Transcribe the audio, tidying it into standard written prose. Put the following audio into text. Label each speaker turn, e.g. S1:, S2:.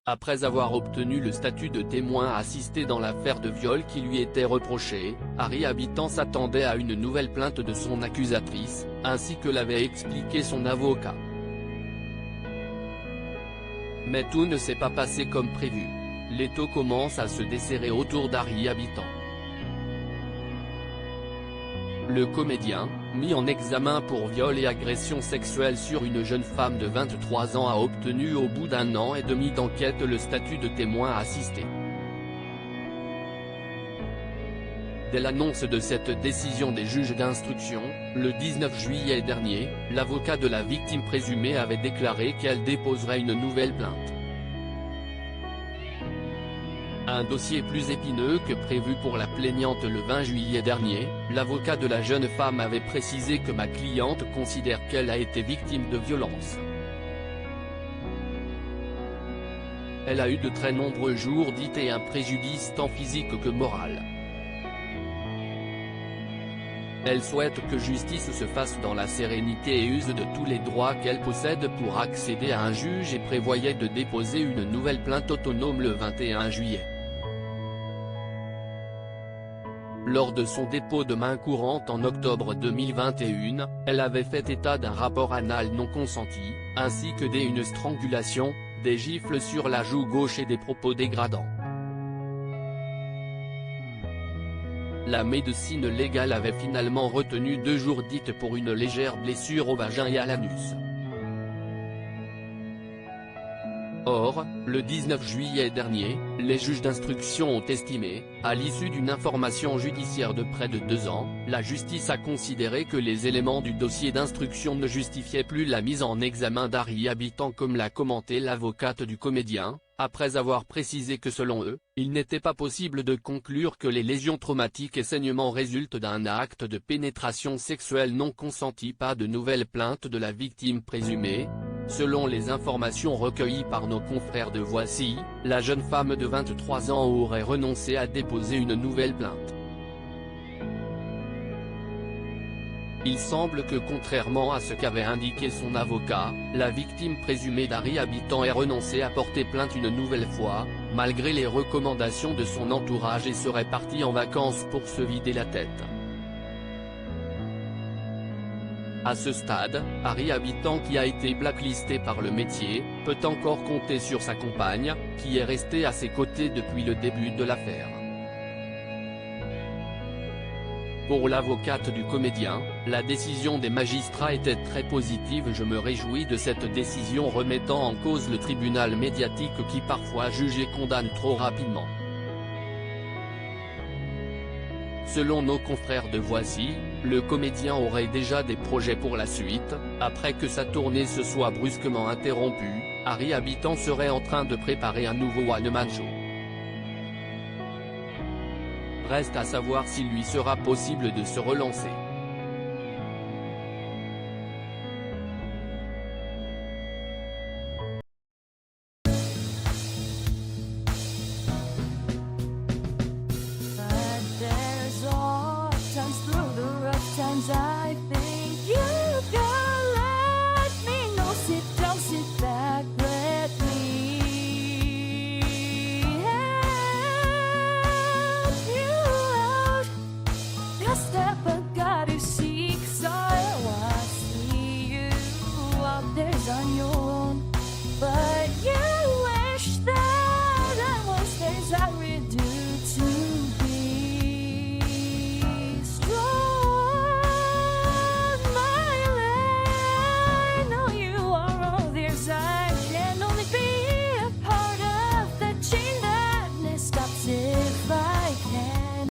S1: Après avoir obtenu le statut de témoin assisté dans l'affaire de viol qui lui était reprochée, Harry Habitant s'attendait à une nouvelle plainte de son accusatrice, ainsi que l'avait expliqué son avocat. Mais tout ne s'est pas passé comme prévu. L'étau commence à se desserrer autour d'Harry Habitant. Le comédien, mis en examen pour viol et agression sexuelle sur une jeune femme de 23 ans a obtenu au bout d'1 an et demi d'enquête le statut de témoin assisté. Dès l'annonce de cette décision des juges d'instruction, le 19 juillet dernier, l'avocat de la victime présumée avait déclaré qu'elle déposerait une nouvelle plainte. Un dossier plus épineux que prévu pour la plaignante le 20 juillet dernier, l'avocat de la jeune femme avait précisé que ma cliente considère qu'elle a été victime de violences. Elle a eu de très nombreux jours dits et un préjudice tant physique que moral. Elle souhaite que justice se fasse dans la sérénité et use de tous les droits qu'elle possède pour accéder à un juge et prévoyait de déposer une nouvelle plainte autonome le 21 juillet. Lors de son dépôt de main courante en octobre 2021, elle avait fait état d'un rapport anal non consenti, ainsi que d'une strangulation, des gifles sur la joue gauche et des propos dégradants. La médecine légale avait finalement retenu 2 jours dits pour une légère blessure au vagin et à l'anus. Or, le 19 juillet dernier, les juges d'instruction ont estimé, à l'issue d'une information judiciaire de près de 2 ans, la justice a considéré que les éléments du dossier d'instruction ne justifiaient plus la mise en examen d'Harry Habitant comme l'a commenté l'avocate du comédien, après avoir précisé que selon eux, il n'était pas possible de conclure que les lésions traumatiques et saignements résultent d'un acte de pénétration sexuelle non consenti. Pas de nouvelles plaintes de la victime présumée. Selon les informations recueillies par nos confrères de Voici, la jeune femme de 23 ans aurait renoncé à déposer une nouvelle plainte. Il semble que contrairement à ce qu'avait indiqué son avocat, la victime présumée d'Harry Habitant ait renoncé à porter plainte une nouvelle fois, malgré les recommandations de son entourage et serait partie en vacances pour se vider la tête. À ce stade, Harry Habitant, qui a été blacklisté par le métier, peut encore compter sur sa compagne, qui est restée à ses côtés depuis le début de l'affaire. Pour l'avocate du comédien, la décision des magistrats était très positive. Je me réjouis de cette décision remettant en cause le tribunal médiatique qui parfois juge et condamne trop rapidement. Selon nos confrères de Voici, le comédien aurait déjà des projets pour la suite. Après que sa tournée se soit brusquement interrompue, Harry Habitant serait en train de préparer un nouveau one-man show. Reste à savoir s'il lui sera possible de se relancer.
S2: Step, I got to